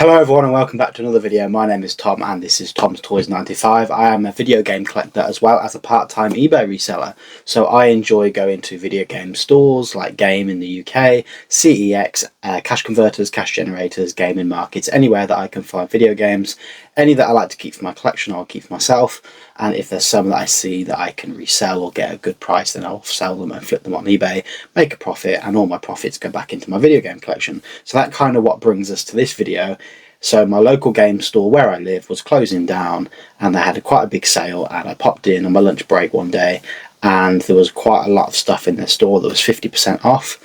Hello everyone and welcome back to another video. My name is Tom and this is Tom's Toys 95. I am a video game collector as well as a part-time eBay reseller. So I enjoy going to video game stores like Game in the UK, CEX, cash converters, cash generators, gaming markets, anywhere that I can find video games. Any that I like to keep for my collection I'll keep for myself, and if there's some that I see that I can resell or get a good price, then I'll sell them and flip them on eBay, make a profit, and all my profits go back into my video game collection. So that kind of what brings us to this video. So my local game store where I live was closing down and they had quite a big sale, and I popped in on my lunch break one day and there was quite a lot of stuff in the store that was 50% off,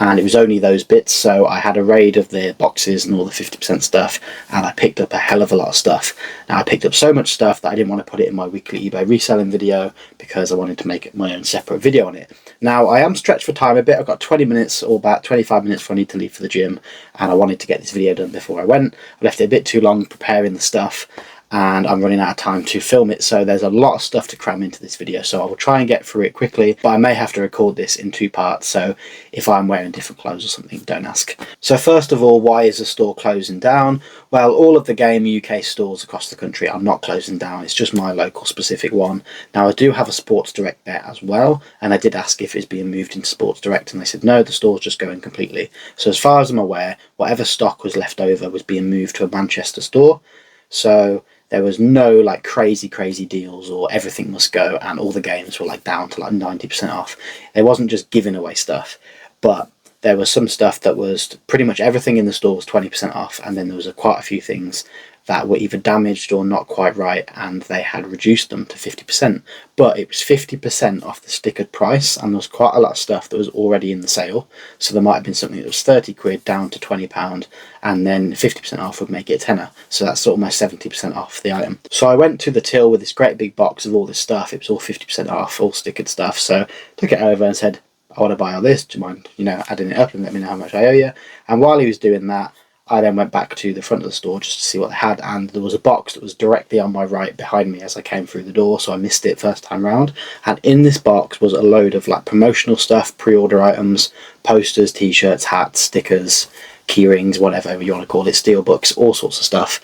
and it was only those bits. So I had a raid of the boxes and all the 50% stuff, and I picked up a hell of a lot of stuff. Now I picked up so much stuff that I didn't want to put it in my weekly eBay reselling video because I wanted to make my own separate video on it. Now I am stretched for time a bit. I've got 20 minutes or about 25 minutes before I need to leave for the gym, and I wanted to get this video done before I went. I left it a bit too long preparing the stuff and I'm running out of time to film it, so there's a lot of stuff to cram into this video, so I will try and get through it quickly, but I may have to record this in two parts, so if I'm wearing different clothes or something, don't ask. So first of all, why is the store closing down? Well, all of the Game UK stores across the country are not closing down, it's just my local specific one. Now I do have a Sports Direct there as well, and I did ask if it's being moved into Sports Direct and they said no, the store's just going completely. So as far as I'm aware, whatever stock was left over was being moved to a Manchester store, so there was no like crazy deals or everything must go and all the games were like down to like 90% off. It wasn't just giving away stuff, but there was some stuff that was pretty much everything in the store was 20% off, and then there was quite a few things that were either damaged or not quite right, and they had reduced them to 50%, but it was 50% off the stickered price, and there was quite a lot of stuff that was already in the sale. So there might have been something that was 30 quid down to £20, and then 50% off would make it a tenner, so that's almost 70% off the item. So I went to the till with this great big box of all this stuff. It was all 50% off, all stickered stuff, so took it over and said, I want to buy all this, do you mind, adding it up and let me know how much I owe you? And while he was doing that, I then went back to the front of the store just to see what they had, and there was a box that was directly on my right behind me as I came through the door, so I missed it first time round. And in this box was a load of like promotional stuff, pre-order items, posters, t-shirts, hats, stickers, key rings, whatever you want to call it, steel books, all sorts of stuff.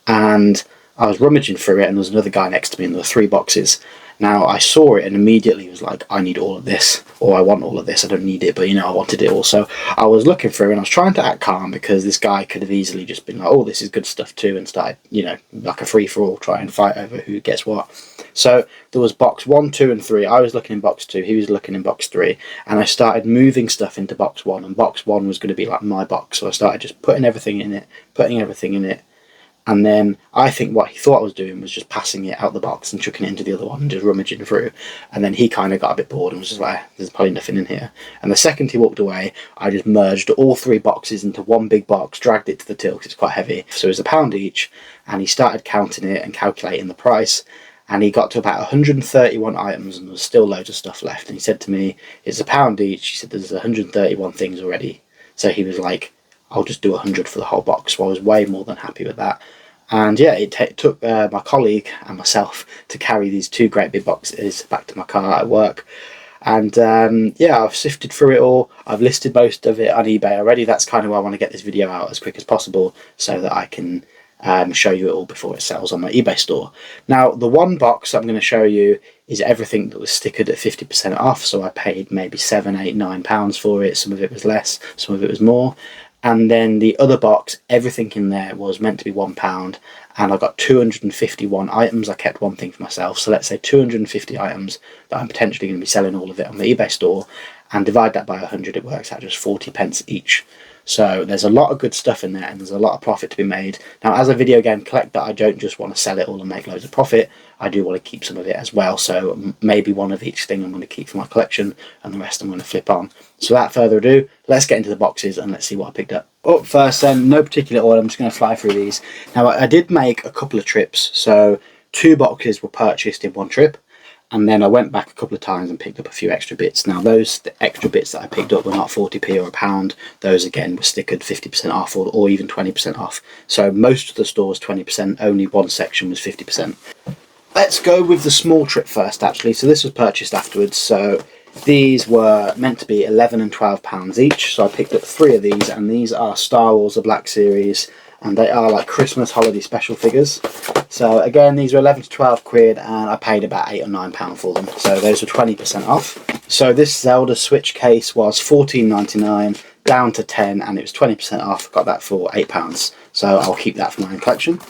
And I was rummaging through it and there was another guy next to me and there were 3 boxes. Now I saw it and immediately was like, I need all of this, or I want all of this. I don't need it, but I wanted it all. So I was looking through and I was trying to act calm because this guy could have easily just been like, oh, this is good stuff too, and started, like a free-for-all, try and fight over who gets what. So there was box 1, 2 and 3. I was looking in box 2, he was looking in box 3, and I started moving stuff into box 1, and box 1 was going to be like my box. So I started just putting everything in it, and then I think what he thought I was doing was just passing it out the box and chucking it into the other one and just rummaging through. And then he kind of got a bit bored and was just like, there's probably nothing in here. And the second he walked away, I just merged all 3 boxes into one big box, dragged it to the till because it's quite heavy. So it was £1 each, and he started counting it and calculating the price. And he got to about 131 items and there was still loads of stuff left. And he said to me, it's £1 each. He said, there's 131 things already. So he was like, I'll just do 100 for the whole box. So I was way more than happy with that. And yeah, it took my colleague and myself to carry these 2 great big boxes back to my car at work. And yeah, I've sifted through it all. I've listed most of it on eBay already. That's kind of why I want to get this video out as quick as possible so that I can show you it all before it sells on my eBay store. Now, the one box I'm going to show you is everything that was stickered at 50% off. So I paid maybe £7, £8, £9 for it. Some of it was less, some of it was more. And then the other box, everything in there was meant to be £1, and I got 251 items. I kept one thing for myself, so let's say 250 items that I'm potentially going to be selling all of it on the eBay store, and divide that by 100, it works out just 40p each. So there's a lot of good stuff in there and there's a lot of profit to be made. Now, as a video game collector, I don't just want to sell it all and make loads of profit. I do want to keep some of it as well. So maybe one of each thing I'm going to keep for my collection and the rest I'm going to flip on. So without further ado, let's get into the boxes and let's see what I picked up. Up first then, no particular order, I'm just going to fly through these. Now, I did make a couple of trips. So 2 boxes were purchased in one trip. And then I went back a couple of times and picked up a few extra bits. Now the extra bits that I picked up were not 40p or £1. Those again were stickered 50% off or even 20% off. So most of the store was 20%, only one section was 50%. Let's go with the small trip first actually. So this was purchased afterwards. So these were meant to be £11 and £12 each. So I picked up 3 of these, and these are Star Wars The Black Series and they are like Christmas holiday special figures. So again, these were 11 to 12 quid, and I paid about £8 or £9 for them, so those were 20% off. So this Zelda Switch case was £14.99 down to 10, and it was 20% off. Got that for £8, so I'll keep that for my own collection.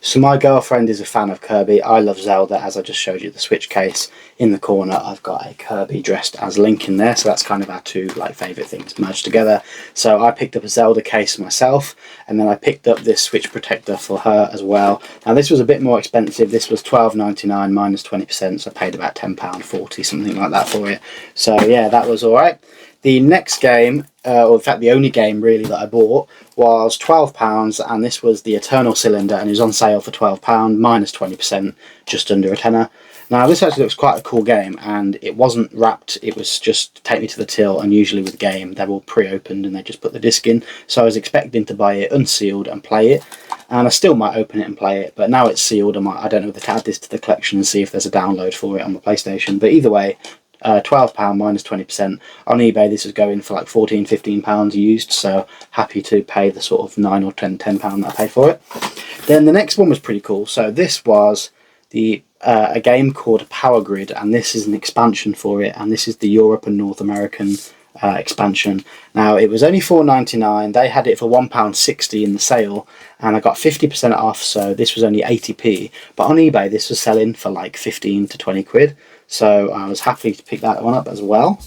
So my girlfriend is a fan of Kirby. I love Zelda, as I just showed you the Switch case. In the corner, I've got a Kirby dressed as Link in there, so that's kind of our two like favourite things merged together. So I picked up a Zelda case myself, and then I picked up this Switch protector for her as well. Now this was a bit more expensive. This was £12.99 minus 20%, so I paid about £10.40, something like that for it. So yeah, that was alright. The next game, or in fact the only game really that I bought, was £12, and this was the Eternal Cylinder, and it was on sale for £12 minus 20%, just under a tenner. Now this actually looks quite a cool game, and it wasn't wrapped, it was just take me to the till, and usually with the game they're all pre-opened and they just put the disc in, so I was expecting to buy it unsealed and play it, and I still might open it and play it, but now it's sealed. I don't know whether to add this to the collection and see if there's a download for it on the PlayStation, but either way, £12 minus 20%. On eBay this is going for like £14-15 used, so happy to pay the sort of £9 or £10 that I paid for it. Then the next one was pretty cool. So this was the a game called Power Grid, and this is an expansion for it, and this is the Europe and North American expansion. Now it was only £4.99. They had it for £1.60 in the sale, and I got 50% off, so this was only 80p, but on eBay this was selling for like 15 to 20 quid. So I was happy to pick that one up as well.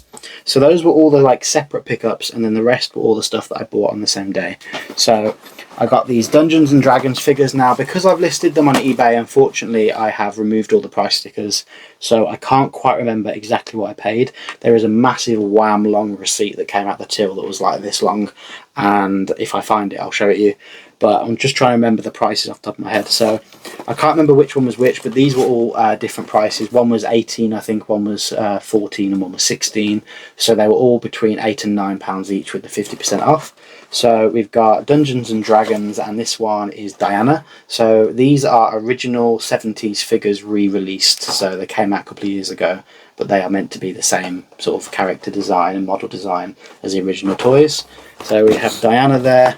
So those were all the like separate pickups, and then the rest were all the stuff that I bought on the same day. So I got these Dungeons and Dragons figures. Now because I've listed them on eBay, unfortunately I have removed all the price stickers, so I can't quite remember exactly what I paid. There is a massive wham long receipt that came out the till that was like this long, and if I find it I'll show it you, but I'm just trying to remember the prices off the top of my head. So I can't remember which one was which, but these were all different prices. One was 18, I think, one was 14, and one was 16. So they were all between £8 and £9 each with the 50% off. So we've got Dungeons and Dragons, and this one is Diana. So these are original 70s figures re-released, so they came out a couple of years ago, but they are meant to be the same sort of character design and model design as the original toys. So we have Diana there,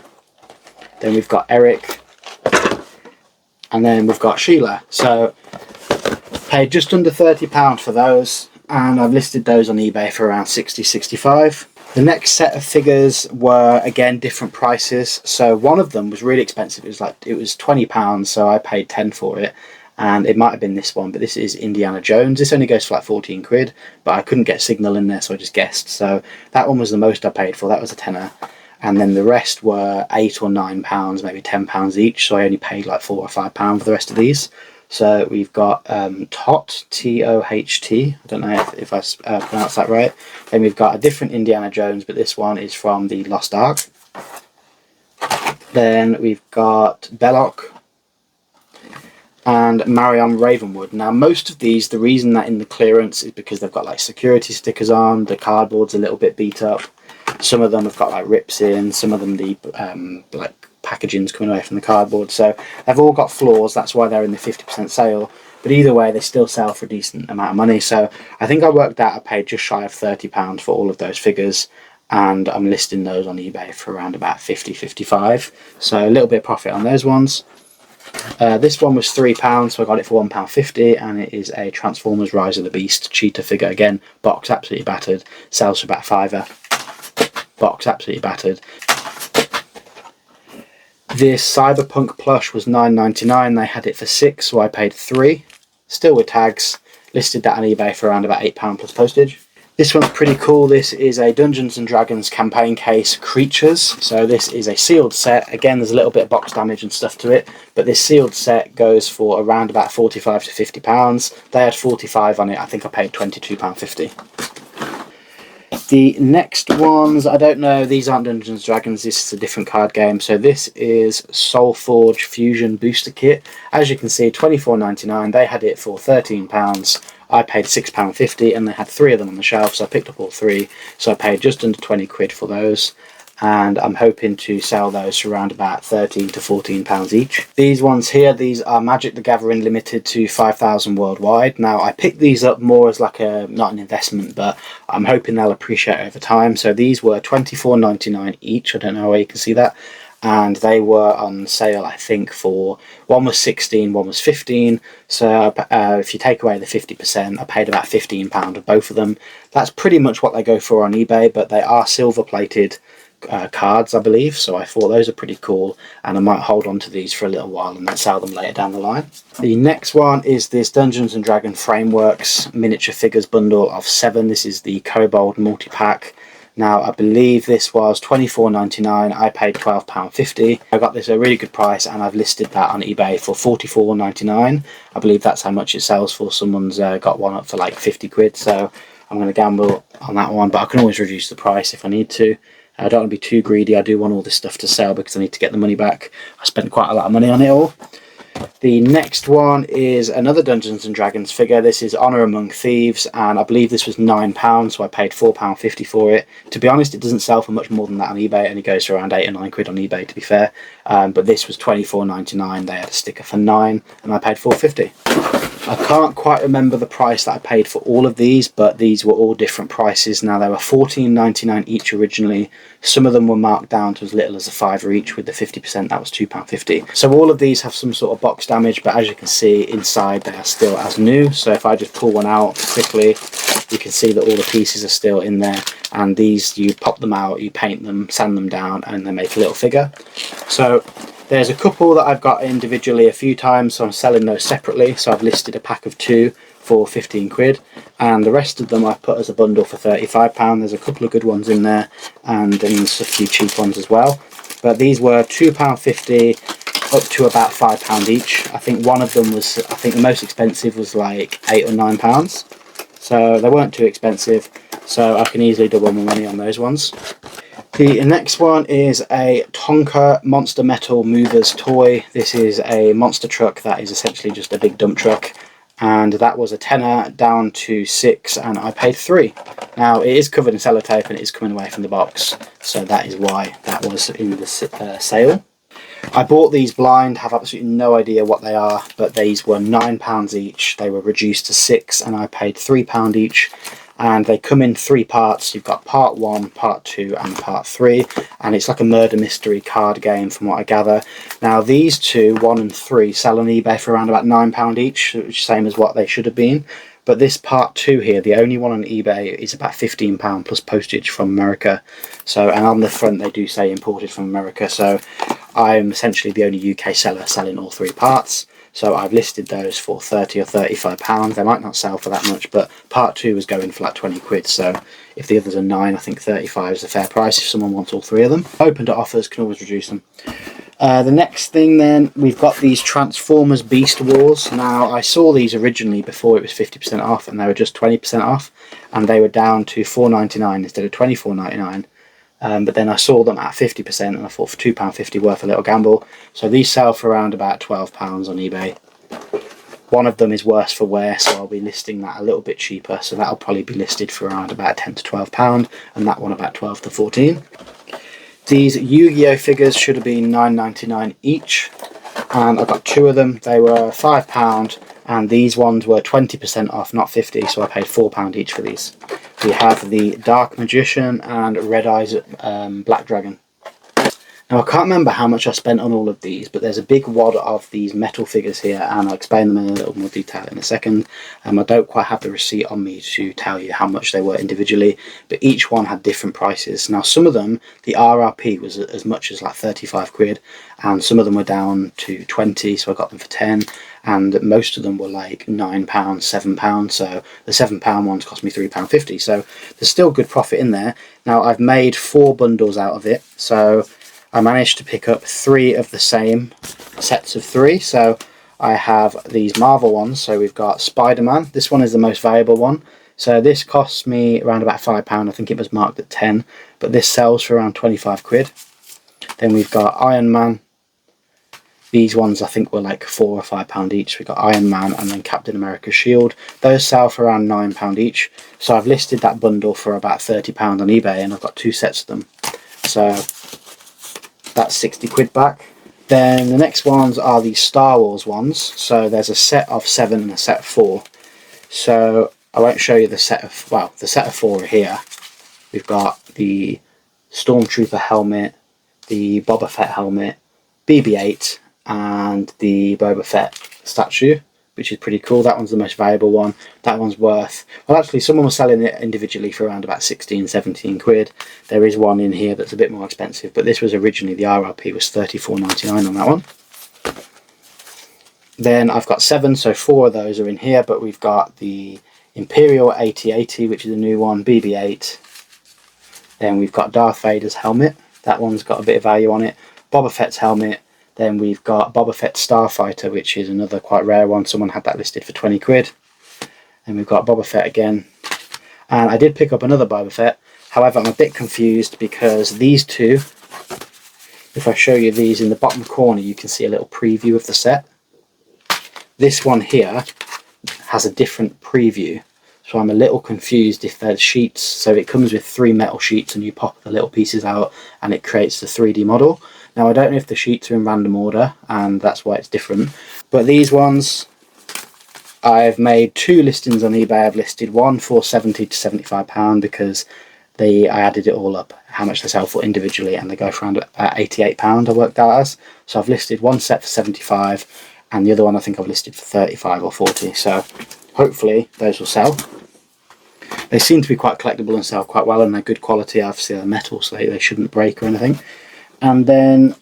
then we've got Eric, and then we've got Sheila. So paid just under £30 for those, and I've listed those on eBay for around 60-65. The next set of figures were again different prices. So one of them was really expensive. It was £20, so I paid 10 for it, and it might have been this one, but this is Indiana Jones. This only goes for like 14 quid, but I couldn't get Signal in there, so I just guessed. So that one was the most I paid for. That was a tenner. And then the rest were £8 or £9, maybe £10 each, so I only paid like £4 or £5 for the rest of these. So we've got Tot, T-O-H-T, I don't know if I pronounced that right. Then we've got a different Indiana Jones, but this one is from the Lost Ark. Then we've got Belloc and Marion Ravenwood. Now most of these, the reason that in the clearance is because they've got like security stickers on, the cardboard's a little bit beat up. Some of them have got like rips in, some of them the like packaging's coming away from the cardboard, so they've all got flaws. That's why they're in the 50% sale, but either way they still sell for a decent amount of money. So I think I worked out I paid just shy of £30 for all of those figures, and I'm listing those on eBay for around about 50-55, so a little bit of profit on those ones. This one was £3, so I got it for £1.50, and it is a Transformers Rise of the Beast cheetah figure. Again, box absolutely battered, sells for about £5. Box absolutely battered. This Cyberpunk plush was £9.99. They had it for £6, so I paid £3. Still with tags. Listed that on eBay for around about £8 plus postage. This one's pretty cool. This is a Dungeons and Dragons campaign case, Creatures. So this is a sealed set. Again, there's a little bit of box damage and stuff to it, but this sealed set goes for around about £45 to £50. They had 45 on it. I think I paid £22.50. The next ones, I don't know, these aren't Dungeons and Dragons, this is a different card game. So this is Soulforge Fusion Booster Kit. As you can see, £24.99. They had it for £13. I paid £6.50, and they had 3 of them on the shelf, so I picked up all 3. So I paid just under 20 quid for those, and I'm hoping to sell those for around about £13 to £14 each. These ones here, these are Magic the Gathering limited to 5,000 worldwide. Now I picked these up more as like a, not an investment, but I'm hoping they'll appreciate over time. So these were £24.99 each. I don't know where you can see that. and they were on sale, I think, for one was 16, one was 15. So if you take away the 50%, I paid about £15 of both of them. That's pretty much what they go for on eBay, but they are silver plated cards, I believe, so I thought those are pretty cool, and I might hold on to these for a little while and then sell them later down the line. The next one is this Dungeons and Dragons Frameworks miniature figures bundle of 7. This is the Kobold multi-pack. Now, I believe this was £24.99. I paid £12.50. I got this at a really good price, and I've listed that on eBay for £44.99. I believe that's how much it sells for. Someone's got one up for like 50 quid, so I'm going to gamble on that one, but I can always reduce the price if I need to. I don't want to be too greedy. I do want all this stuff to sell because I need to get the money back. I spent quite a lot of money on it all. The next one is another Dungeons and Dragons figure. This is Honor Among Thieves, and I believe this was £9, so I paid £4.50 for it. To be honest, it doesn't sell for much more than that on eBay. It only goes for around 8 or 9 quid on eBay, to be fair. But this was £24.99. They had a sticker for £9, and I paid £4.50. I can't quite remember the price that I paid for all of these, but these were all different prices. Now, they were £14.99 each originally. Some of them were marked down to as little as a £5 each. With the 50%, that was £2.50. So all of these have some sort of box damage, but as you can see inside, they are still as new. So if I just pull one out quickly, you can see that all the pieces are still in there. And these, you pop them out, you paint them, sand them down, and they make a little figure. So there's a couple that I've got individually a few times, so I'm selling those separately. So I've listed a pack of 2 for 15 quid, and the rest of them I've put as a bundle for £35. There's a couple of good ones in there, and then there's a few cheap ones as well. But these were £2.50 up to about £5 each. I think one of them was, I think the most expensive was like £8 or £9. So they weren't too expensive, so I can easily double my money on those ones. The next one is a Tonka Monster Metal Movers toy. This is a monster truck that is essentially just a big dump truck, and that was a tenner down to 6, and I paid 3. Now, it is covered in sellotape and it is coming away from the box, so that is why that was in the sale. I bought these blind, have absolutely no idea what they are, but these were £9 each. They were reduced to 6, and I paid £3 each. And they come in 3 parts. You've got part 1, part 2 and part 3, and it's like a murder mystery card game from what I gather. Now these 2, 1 and 3, sell on eBay for around about £9 each, which is the same as what they should have been. But this part 2 here, the only one on eBay, is about £15 plus postage from America. So, and on the front they do say imported from America, so I'm essentially the only UK seller selling all 3 parts. So I've listed those for £30 or £35. They might not sell for that much, but part 2 is going for like 20 quid. So if the others are 9, I think 35 is a fair price if someone wants all 3 of them. Open to offers, can always reduce them. The next thing then, we've got these Transformers Beast Wars. Now, I saw these originally before it was 50% off, and they were just 20% off, and they were down to £4.99 instead of £24.99. But then I saw them at 50%, and I thought for £2.50 worth a little gamble. So these sell for around about £12 on eBay. One of them is worse for wear, so I'll be listing that a little bit cheaper. So that'll probably be listed for around about £10 to £12, and that one about £12 to £14. These Yu-Gi-Oh figures should have been £9.99 each, and I got 2 of them. They were £5, and these ones were 20% off, not 50, so I paid £4 each for these. We have the Dark Magician and Red Eyes Black Dragon. Now, I can't remember how much I spent on all of these, but there's a big wad of these metal figures here, and I'll explain them in a little more detail in a second. I don't quite have the receipt on me to tell you how much they were individually, but each one had different prices. Now, some of them, the RRP was as much as like 35 quid, and some of them were down to 20, so I got them for 10, and most of them were like £9, £7, so the £7 ones cost me £3.50, so there's still good profit in there. Now, I've made 4 bundles out of it, so I managed to pick up 3 of the same sets of 3. So I have these Marvel ones. So we've got Spider-Man. This one is the most valuable one. So this costs me around about £5. I think it was marked at 10, but this sells for around 25 quid. Then we've got Iron Man. These ones I think were like £4 or £5 each. We've got Iron Man and then Captain America's shield. Those sell for around £9 each. So I've listed that bundle for about £30 on eBay, and I've got 2 sets of them. So that's 60 quid back. Then the next ones are the Star Wars ones. So there's a set of 7 and a set of 4. So I won't show you the set of, well, the set of 4 are here. We've got the Stormtrooper helmet, the Boba Fett helmet, BB-8, and the Boba Fett statue, which is pretty cool. That one's the most valuable one. That one's worth, well, actually someone was selling it individually for around about 16-17 quid. There is one in here that's a bit more expensive, but this was originally, the RRP was 34.99 on that one. Then I've got 7, so 4 of those are in here, but we've got the Imperial AT-AT, which is a new one, BB-8. Then we've got Darth Vader's helmet. That one's got a bit of value on it. Boba Fett's helmet. Then we've got Boba Fett Starfighter, which is another quite rare one. Someone had that listed for 20 quid. And we've got Boba Fett again. And I did pick up another Boba Fett. However, I'm a bit confused because these two, if I show you these in the bottom corner, you can see a little preview of the set. This one here has a different preview. So I'm a little confused if there's sheets. So it comes with 3 metal sheets and you pop the little pieces out and it creates the 3D model. Now I don't know if the sheets are in random order and that's why it's different. But these ones, I've made 2 listings on eBay. I've listed one for £70 to £75 because I added it all up, how much they sell for individually, and they go for around £88 I worked out as. So I've listed one set for 75 and the other one I think I've listed for 35 or 40. So hopefully those will sell. They seem to be quite collectible and sell quite well, and they're good quality. Obviously they're metal, so they shouldn't break or anything. And then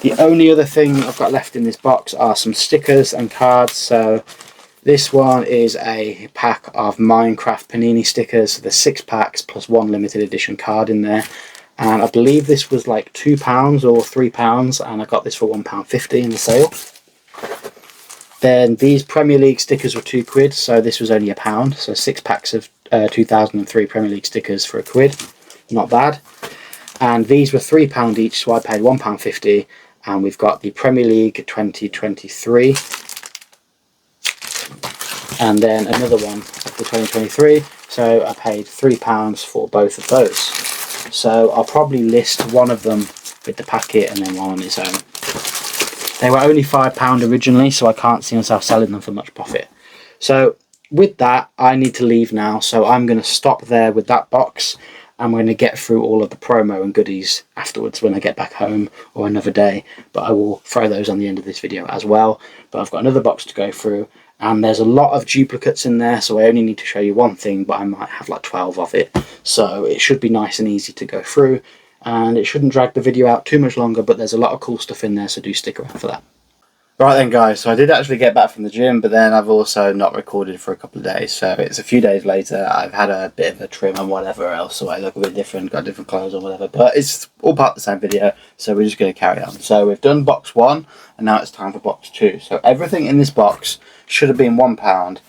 the only other thing I've got left in this box are some stickers and cards. So this one is a pack of Minecraft Panini stickers. So there's 6 packs plus 1 limited edition card in there. And I believe this was like £2 or £3, and I got this for £1.50 in the sale. Then these Premier League stickers were 2 quid, so this was only £1. So 6 packs of 2003 Premier League stickers for £1. Not bad. And these were £3 each, so I paid £1.50. And we've got the Premier League 2023. And then another one of the 2023. So I paid £3 for both of those. So I'll probably list one of them with the packet and then one on its own. They were only £5 originally, so I can't see myself selling them for much profit. So with that, I need to leave now. So I'm going to stop there with that box. I'm going to get through all of the promo and goodies afterwards when I get back home or another day. But I will throw those on the end of this video as well. But I've got another box to go through. And there's a lot of duplicates in there, so I only need to show you one thing, but I might have like 12 of it. So it should be nice and easy to go through. And it shouldn't drag the video out too much longer, but there's a lot of cool stuff in there, so do stick around for that. Right then guys, so I did actually get back from the gym, but then I've also not recorded for a couple of days, so it's a few days later. I've had a bit of a trim and whatever else, so I look a bit different, got different clothes or whatever, but it's all part of the same video, so we're just going to carry on. So we've done box 1, and now it's time for box 2. So everything in this box should have been £1,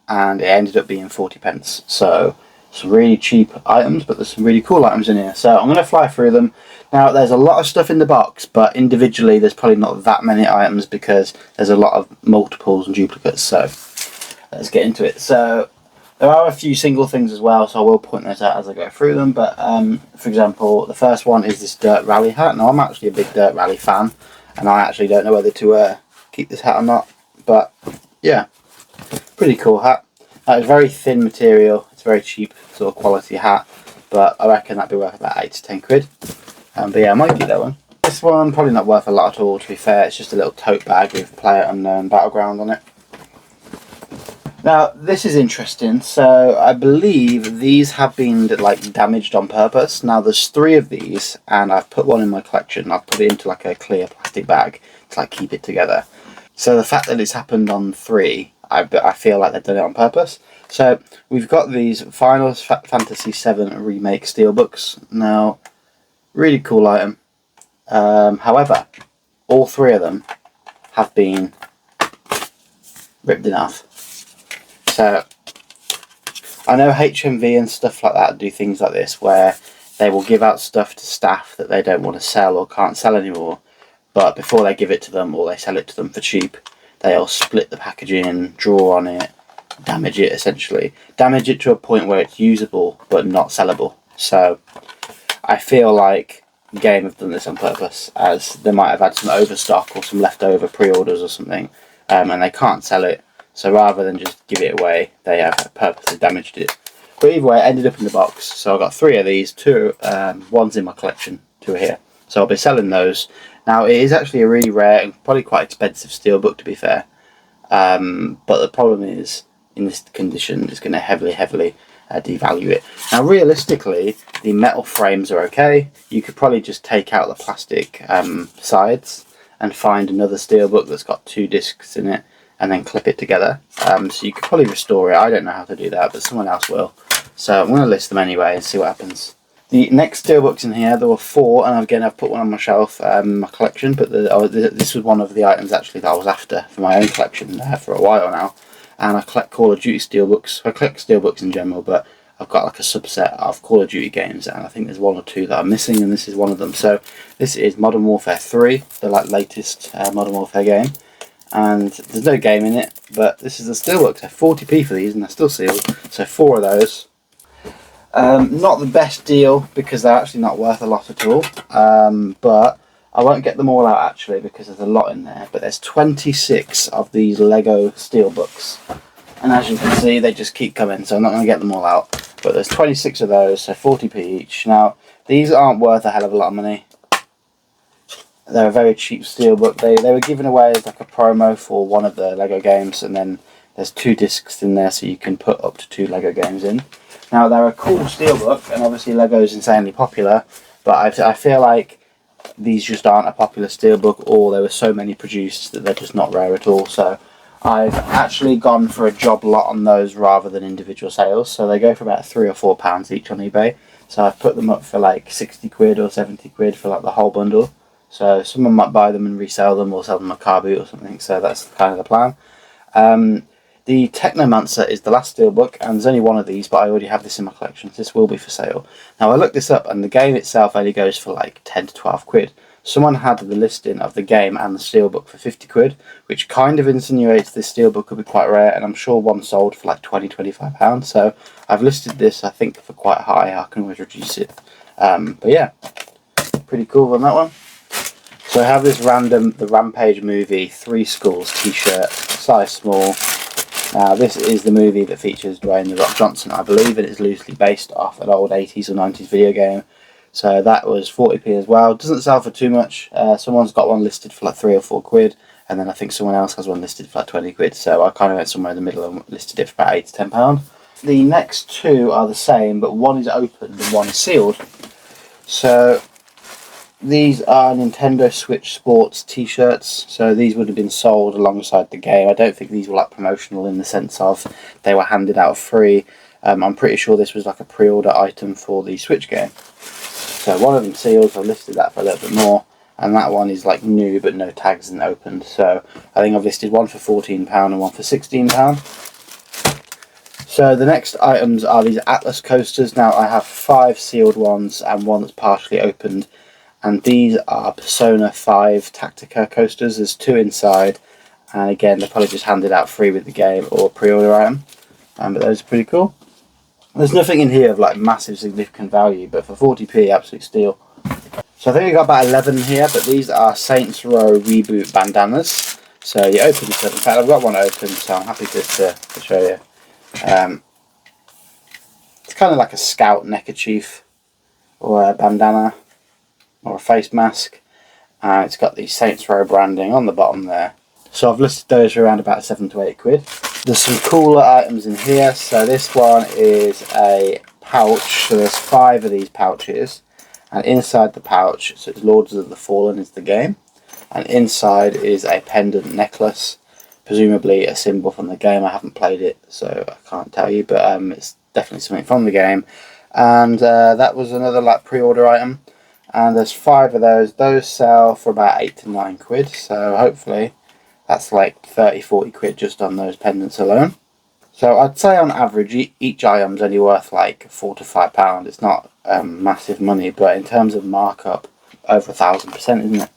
and it ended up being 40p. So some really cheap items, but there's some really cool items in here. So I'm going to fly through them. Now there's a lot of stuff in the box, but individually there's probably not that many items because there's a lot of multiples and duplicates. So let's get into it. So there are a few single things as well, so I will point those out as I go through them. But for example, the first one is this Dirt Rally hat. Now I'm actually a big Dirt Rally fan, and I actually don't know whether to keep this hat or not. But yeah, pretty cool hat. It's very thin material. It's very cheap sort of quality hat, but I reckon that'd be worth about 8 to 10 quid. But yeah, I might keep that one. This one probably not worth a lot at all, to be fair. It's just a little tote bag with PlayerUnknown Battleground on it. Now this is interesting. So I believe these have been like damaged on purpose. Now there's 3 of these, and I've put one in my collection. I've put it into like a clear plastic bag to like keep it together. So the fact that it's happened on 3, I feel like they've done it on purpose. So we've got these Final Fantasy VII Remake Steelbooks. Now, really cool item. However, all 3 of them have been ripped in half. So I know HMV and stuff like that do things like this where they will give out stuff to staff that they don't want to sell or can't sell anymore. But before they give it to them or they sell it to them for cheap, they'll split the packaging, draw on it, damage it essentially. Damage it to a point where it's usable but not sellable. So I feel like the game have done this on purpose, as they might have had some overstock or some leftover pre-orders or something, and they can't sell it. So rather than just give it away, they have purposely damaged it. But either way, it ended up in the box. So I got 3 of these, 2, one's in my collection, 2 are here. So I'll be selling those. Now it is actually a really rare and probably quite expensive steelbook, to be fair. But the problem is, in this condition, it's going to heavily devalue it. Now realistically, the metal frames are okay. You could probably just take out the plastic sides and find another steelbook that's got 2 discs in it and then clip it together. So you could probably restore it. I don't know how to do that, but someone else will. So I'm going to list them anyway and see what happens. The next steelbooks in here, there were 4, and again I've put one on my shelf, my collection, but this was one of the items actually that I was after for my own collection for a while now. And I collect Call of Duty steelbooks. I collect steelbooks in general, but I've got like a subset of Call of Duty games, and I think there's 1 or 2 that I'm missing, and this is one of them. So this is Modern Warfare 3, the like latest Modern Warfare game. And there's no game in it, but this is a steelbook, so 40p for these, and they're still sealed. So 4 of those. Not the best deal because they're actually not worth a lot at all. But I won't get them all out actually because there's a lot in there. But there's 26 of these Lego steelbooks, and as you can see, they just keep coming. So I'm not going to get them all out. But there's 26 of those, so 40p each. Now these aren't worth a hell of a lot of money. They're a very cheap steelbook. They were given away as like a promo for one of the Lego games, and then there's 2 discs in there, so you can put up to 2 Lego games in. Now they're a cool steelbook, and obviously Lego is insanely popular, but I feel like these just aren't a popular steelbook, or there were so many produced that they're just not rare at all. So I've actually gone for a job lot on those rather than individual sales. So they go for about £3 or £4 each on eBay. So I've put them up for like 60 quid or 70 quid for like the whole bundle. So someone might buy them and resell them, or sell them a car boot or something. So that's kind of the plan. The Technomancer is the last steelbook, and there's only 1 of these, but I already have this in my collection, so this will be for sale. Now I looked this up, and the game itself only goes for like 10 to 12 quid. Someone had the listing of the game and the steelbook for 50 quid, which kind of insinuates this steelbook could be quite rare, and I'm sure one sold for like £20–25. So I've listed this, I think, for quite high. I can always reduce it. But yeah, pretty cool on that one. So I have this the Rampage movie 3 Skulls t-shirt, size small. Now this is the movie that features Dwayne "The Rock" Johnson. I believe it is loosely based off an old 80s or 90s video game. So that was 40p as well. Doesn't sell for too much. Someone's got one listed for like 3 or 4 quid, and then I think someone else has one listed for like 20 quid. So I kind of went somewhere in the middle and listed it for about £8 to £10. The next 2 are the same, but one is opened and one is sealed. So these are Nintendo Switch Sports t-shirts, so these would have been sold alongside the game. I don't think these were like promotional in the sense of they were handed out free. I'm pretty sure this was like a pre-order item for the Switch game. So one of them sealed, so I've listed that for a little bit more, and that one is like new but no tags and opened. So I think I've listed one for £14 and one for £16. So the next items are these Atlas coasters. Now I have 5 sealed ones and one that's partially opened. And these are Persona 5 Tactica coasters. There's 2 inside, and again they're probably just handed out free with the game or pre-order item. But those are pretty cool. There's nothing in here of like massive significant value, but for 40p, absolute steal. So I think we got about 11 here, but these are Saints Row Reboot bandanas. So you open this up. In fact, I've got one open, so I'm happy to show you. It's kind of like a scout neckerchief or a bandana, or a face mask. It's got the Saints Row branding on the bottom there. So I've listed those for around about 7 to 8 quid. There's some cooler items in here. So this one is a pouch. So there's 5 of these pouches, and inside the pouch, so it's Lords of the Fallen is the game, and inside is a pendant necklace, presumably a symbol from the game. I haven't played it, so I can't tell you, but it's definitely something from the game. And that was another like pre-order item. And there's 5 of those. Those sell for about 8 to 9 quid. So hopefully that's like 30–40 quid just on those pendants alone. So I'd say on average each item's only worth like £4 to £5. It's not massive money, but in terms of markup, over 1000%, isn't it?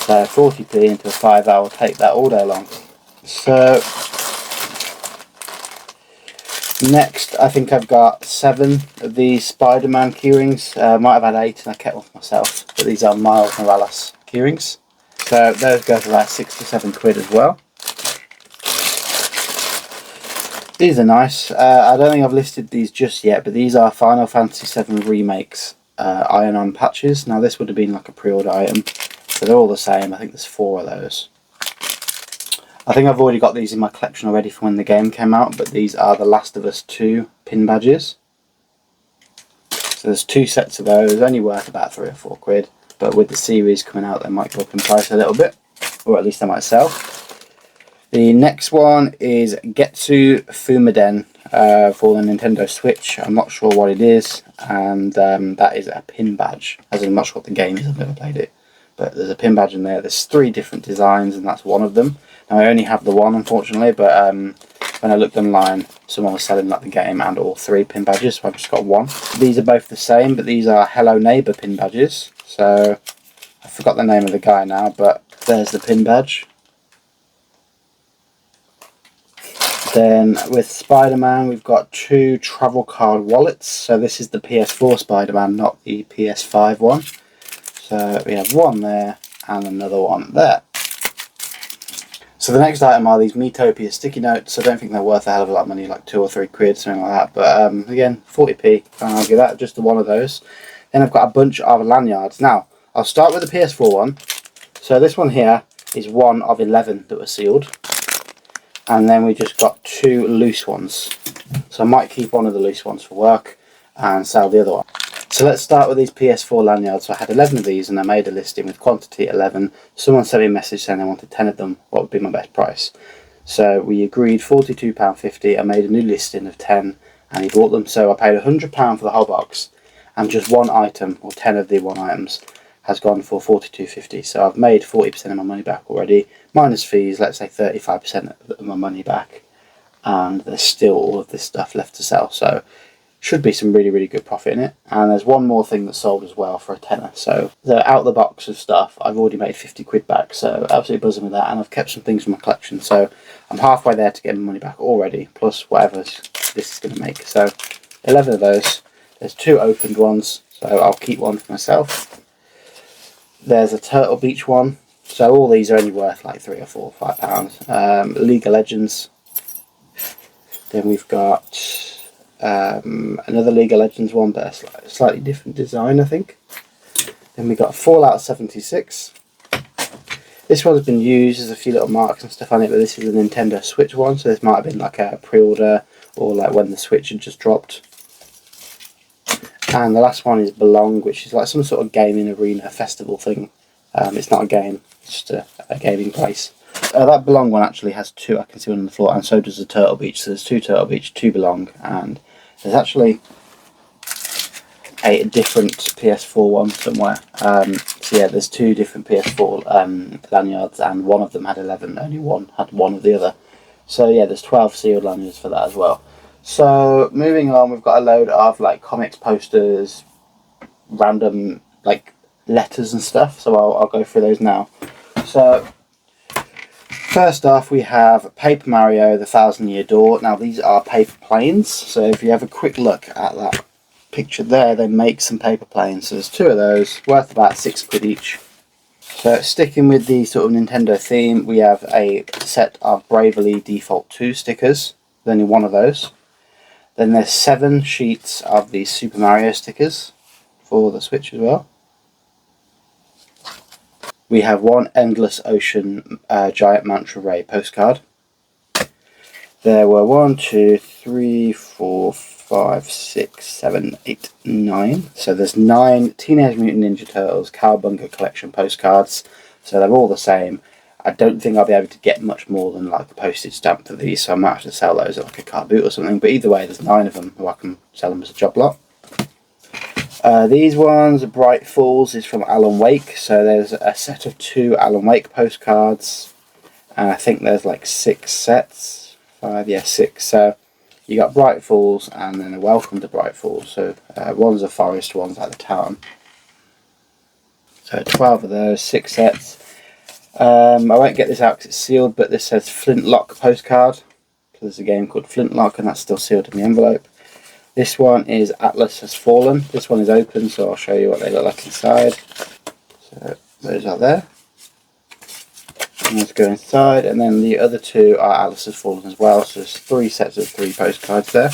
So 40p into a 5, I will take that all day long. So next, I think I've got 7 of these Spider-Man keyrings. Might have had 8 and I kept one for myself, but these are Miles Morales keyrings. So those go for about 6 to 7 quid as well. These are nice. I don't think I've listed these just yet, but these are Final Fantasy VII remakes iron-on patches. Now this would have been like a pre-order item, so they're all the same. I think there's 4 of those. I think I've already got these in my collection already from when the game came out, but these are the Last of Us 2 pin badges. So there's 2 sets of those, only worth about 3 or 4 quid, but with the series coming out they might go up in price a little bit, or at least they might sell. The next one is Getsu Fumaden for the Nintendo Switch. I'm not sure what it is, and that is a pin badge, as in I'm not sure what the game is, I've never played it. But there's a pin badge in there. There's 3 different designs, and that's one of them. Now I only have the one, unfortunately, but when I looked online, someone was selling like the game and all 3 pin badges, so I've just got one. These are both the same, but these are Hello Neighbor pin badges. So I forgot the name of the guy now, but there's the pin badge. Then with Spider-Man, we've got 2 travel card wallets. So this is the PS4 Spider-Man, not the PS5 one. So we have one there and another one there. So the next item are these Miitopia sticky notes. I don't think they're worth a hell of a lot of money, like 2 or 3 quid, something like that. But again, 40p, can't argue that, just one of those. Then I've got a bunch of lanyards. Now, I'll start with the PS4 one. So this one here is one of 11 that were sealed. And then we just got 2 loose ones. So I might keep one of the loose ones for work and sell the other one. So let's start with these PS4 lanyards. So I had 11 of these and I made a listing with quantity 11. Someone sent me a message saying they wanted 10 of them. What would be my best price? So we agreed £42.50. I made a new listing of 10 and he bought them. So I paid £100 for the whole box, and just one item, or 10 of the one items, has gone for £42.50. So I've made 40% of my money back already, minus fees, let's say 35% of my money back, and there's still all of this stuff left to sell, so should be some really, really good profit in it. And there's one more thing that sold as well for a tenner. So the out of the box of stuff, I've already made 50 quid back, so absolutely buzzing with that, and I've kept some things from my collection, so I'm halfway there to getting my money back already, plus whatever this is going to make. So 11 of those. There's 2 opened ones, so I'll keep one for myself. There's a Turtle Beach one. So all these are only worth like 3 or 4 or 5 pounds. League of Legends. Then we've got another League of Legends one, but a slightly different design, I think. Then we've got Fallout 76. This one's been used, there's a few little marks and stuff on it, but this is a Nintendo Switch one, so this might have been like a pre-order or like when the Switch had just dropped. And the last one is Belong, which is like some sort of gaming arena festival thing. It's not a game, it's just a gaming place. That Belong one actually has 2, I can see one on the floor, and so does the Turtle Beach. So there's 2 Turtle Beach, 2 Belong, and there's actually a different PS4 one somewhere. So yeah, there's 2 different PS4 lanyards, and one of them had 11, only one had one of the other. So yeah, there's 12 sealed lanyards for that as well. So moving on, we've got a load of like comics, posters, random like letters and stuff. So I'll go through those now. So first off, we have Paper Mario: The 1,000-Year Door. Now these are paper planes. So if you have a quick look at that picture there, they make some paper planes. So there's 2 of those, worth about 6 quid each. So sticking with the sort of Nintendo theme, we have a set of Bravely Default 2 stickers. There's only one of those. Then there's 7 sheets of the Super Mario stickers for the Switch as well. We have 1 Endless Ocean Giant Manta Ray postcard. There were 1, 2, 3, 4, 5, 6, 7, 8, 9. So there's 9 Teenage Mutant Ninja Turtles Cowabunga Collection postcards. So they're all the same. I don't think I'll be able to get much more than like a postage stamp for these, so I might have to sell those at like a car boot or something. But either way, there's 9 of them, who I can sell them as a job lot. These ones, Bright Falls, is from Alan Wake. So there's a set of 2 Alan Wake postcards, and I think there's like 6 sets. 5, yeah, 6. So you got Bright Falls and then a Welcome to Bright Falls. So one's a forest, one's like the town. So 12 of those, 6 sets. I won't get this out because it's sealed, but this says Flintlock postcard. So there's a game called Flintlock, and that's still sealed in the envelope. This one is Atlas Has Fallen. This one is open, so I'll show you what they look like inside. So those are there. And let's go inside, and then the other 2 are Atlas Has Fallen as well. So there's 3 sets of 3 postcards there.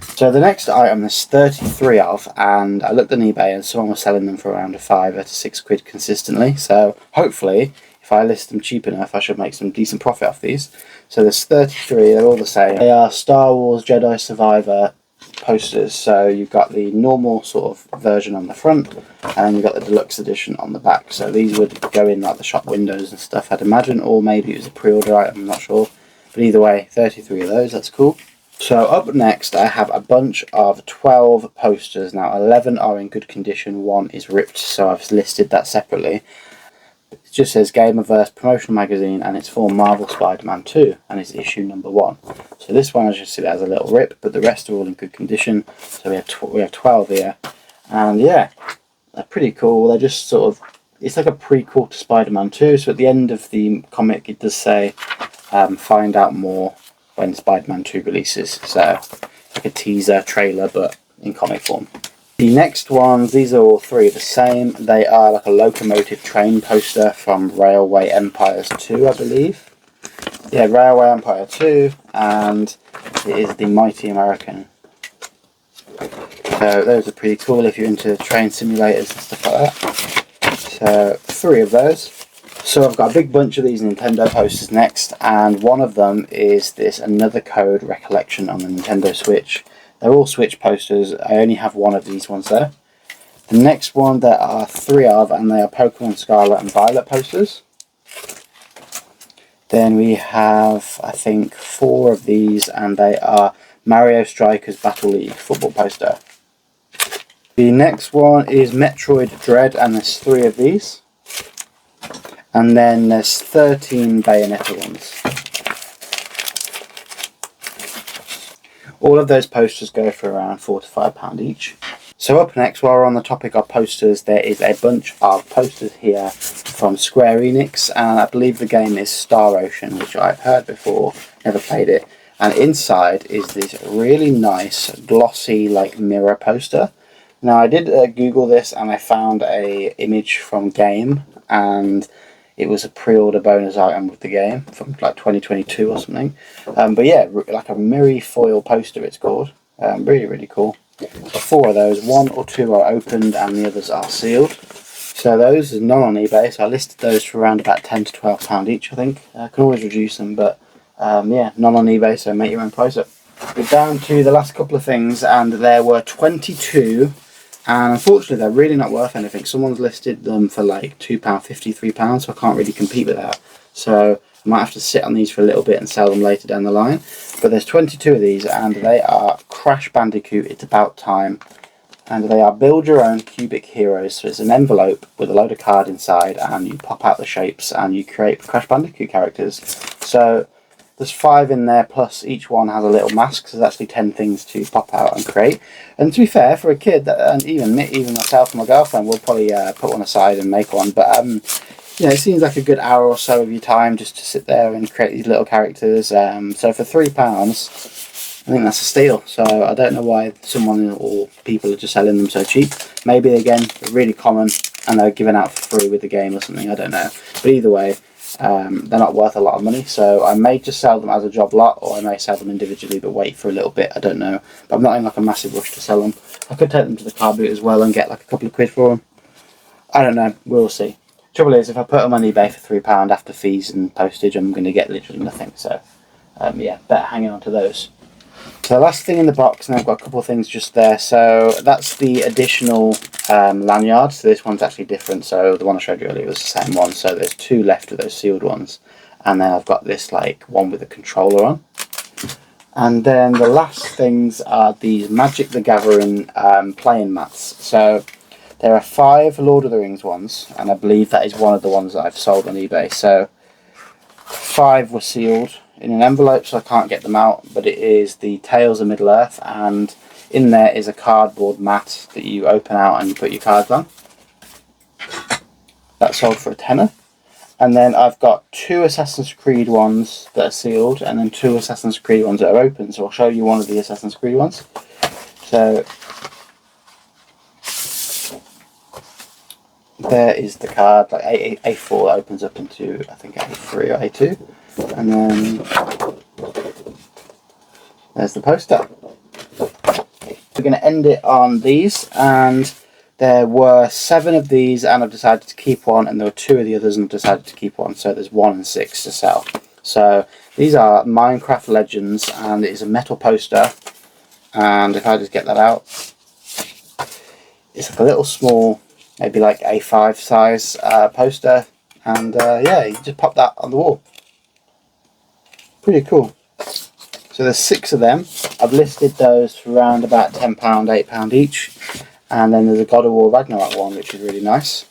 So the next item there's 33 of, and I looked on eBay and someone was selling them for around a £5 to £6 consistently. So hopefully, if I list them cheap enough, I should make some decent profit off these. So there's 33, they're all the same. They are Star Wars Jedi Survivor posters. So you've got the normal sort of version on the front, and then you've got the deluxe edition on the back. So these would go in like the shop windows and stuff, I'd imagine, or maybe it was a pre-order item, I'm not sure. But either way, 33 of those, that's cool. So up next I have a bunch of 12 posters. Now 11 are in good condition, 1 is ripped, so I've listed that separately. It just says Gamerverse promotional magazine, and it's for Marvel Spider-Man 2, and it's issue number 1. So this one I just see it as a little rip, but the rest are all in good condition. So we have 12 here, and yeah, they're pretty cool. They're just sort of, it's like a prequel to Spider-Man 2. So at the end of the comic it does say find out more when Spider-Man 2 releases. So like a teaser trailer, but in comic form. The next ones, these are all 3 the same. They are like a locomotive train poster from Railway Empires 2, I believe. Yeah, Railway Empire 2, and it is the Mighty American. So those are pretty cool if you're into train simulators and stuff like that. So 3 of those. So I've got a big bunch of these Nintendo posters next, and one of them is this Another Code Recollection on the Nintendo Switch. They're all Switch posters. I only have 1 of these ones there. The next one there are 3 of, and they are Pokemon Scarlet and Violet posters. Then we have, I think, 4 of these, and they are Mario Strikers Battle League football poster. The next one is Metroid Dread, and there's 3 of these. And then there's 13 Bayonetta ones. All of those posters go for around £4 to £5 each. So up next, while we're on the topic of posters, there is a bunch of posters here from Square Enix, and I believe the game is Star Ocean, which I've heard before, never played it. And inside is this really nice glossy like mirror poster. Now I did Google this, and I found a image from Game, and it was a pre-order bonus item with the game from like 2022 or something. But yeah, like a mirror foil poster it's called. Really, really cool. 4 of those, 1 or 2 are opened and the others are sealed. So those are none on eBay, so I listed those for around about £10 to £12 each, I think. I can always reduce them, but yeah, none on eBay, so make your own price up. We're down to the last couple of things, and there were 22. And unfortunately they're really not worth anything. Someone's listed them for like £2, £50, £3, so I can't really compete with that. So I might have to sit on these for a little bit and sell them later down the line. But there's 22 of these, and they are Crash Bandicoot It's About Time. And they are build your own cubic heroes. So it's an envelope with a load of cards inside, and you pop out the shapes and you create Crash Bandicoot characters. So there's 5 in there, plus each one has a little mask, so there's actually 10 things to pop out and create. And to be fair, for a kid, and even myself and my girlfriend will probably put one aside and make one. But you know, it seems like a good hour or so of your time just to sit there and create these little characters. So for £3, I think that's a steal. So I don't know why someone or people are just selling them so cheap. Maybe again, they're really common and they're given out for free with the game or something. I don't know. But either way, they're not worth a lot of money, so I may just sell them as a job lot, or I may sell them individually but wait for a little bit. I don't know, but I'm not in like a massive rush to sell them. I could take them to the car boot as well and get like a couple of quid for them. I don't know, we'll see. Trouble is, if I put them on eBay for £3 after fees and postage, I'm going to get literally nothing. So yeah, better hang on to those. So the last thing in the box, and I've got a couple of things just there. So that's the additional lanyard. So this one's actually different. So the one I showed you earlier was the same one. So there's 2 left of those sealed ones. And then I've got this like one with a controller on. And then the last things are these Magic the Gathering playing mats. So there are 5 Lord of the Rings ones, and I believe that is one of the ones that I've sold on eBay. So 5 were sealed in an envelope, so I can't get them out, but it is the Tales of Middle-earth, and in there is a cardboard mat that you open out and you put your cards on. That sold for £10. And then I've got 2 Assassin's Creed ones that are sealed, and then 2 Assassin's Creed ones that are open. So I'll show you one of the Assassin's Creed ones. So there is the card, like A4 opens up into, I think, A3 or A2. And then there's the poster. we're going to end it on these, and there were 7 of these and I've decided to keep one, and there were 2 of the others and I've decided to keep one, so there's 1 and 6 to sell. So these are Minecraft Legends, and it is a metal poster, and if I just get that out, it's like a little small, maybe like A5 size poster, and yeah, you just pop that on the wall. Pretty cool. So there's 6 of them. I've listed those for around about £10, £8 each. And then there's a God of War Ragnarok one, which is really nice.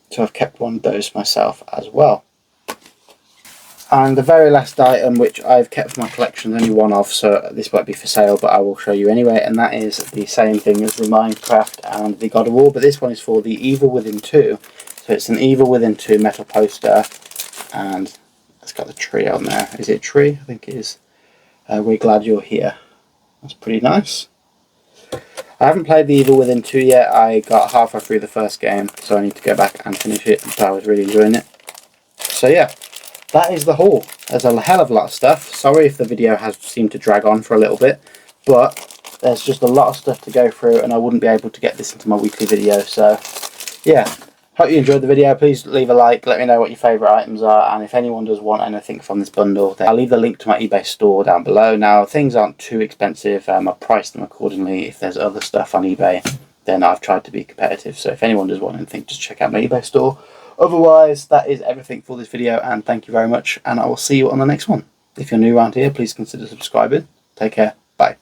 So I've kept one of those myself as well. And the very last item, which I've kept for my collection, only one of, so this won't be for sale, but I will show you anyway, and that is the same thing as the Minecraft and the God of War, but this one is for the Evil Within 2. So it's an Evil Within 2 metal poster, and it's got the tree on there. Is it a tree? I think it is. We're glad you're here. That's pretty nice. I haven't played the Evil Within 2 yet. I got halfway through the first game, so I need to go back and finish it, but I was really enjoying it. So yeah, that is the haul. There's a hell of a lot of stuff. Sorry if the video has seemed to drag on for a little bit, but there's just a lot of stuff to go through, and I wouldn't be able to get this into my weekly video. So yeah, hope you enjoyed the video. Please leave a like, let me know what your favourite items are, and if anyone does want anything from this bundle, then I'll leave the link to my eBay store down below. Now, things aren't too expensive. I've priced them accordingly. If there's other stuff on eBay, then I've tried to be competitive. So if anyone does want anything, just check out my eBay store. Otherwise, that is everything for this video, and thank you very much, and I will see you on the next one. If you're new around here, please consider subscribing. Take care. Bye.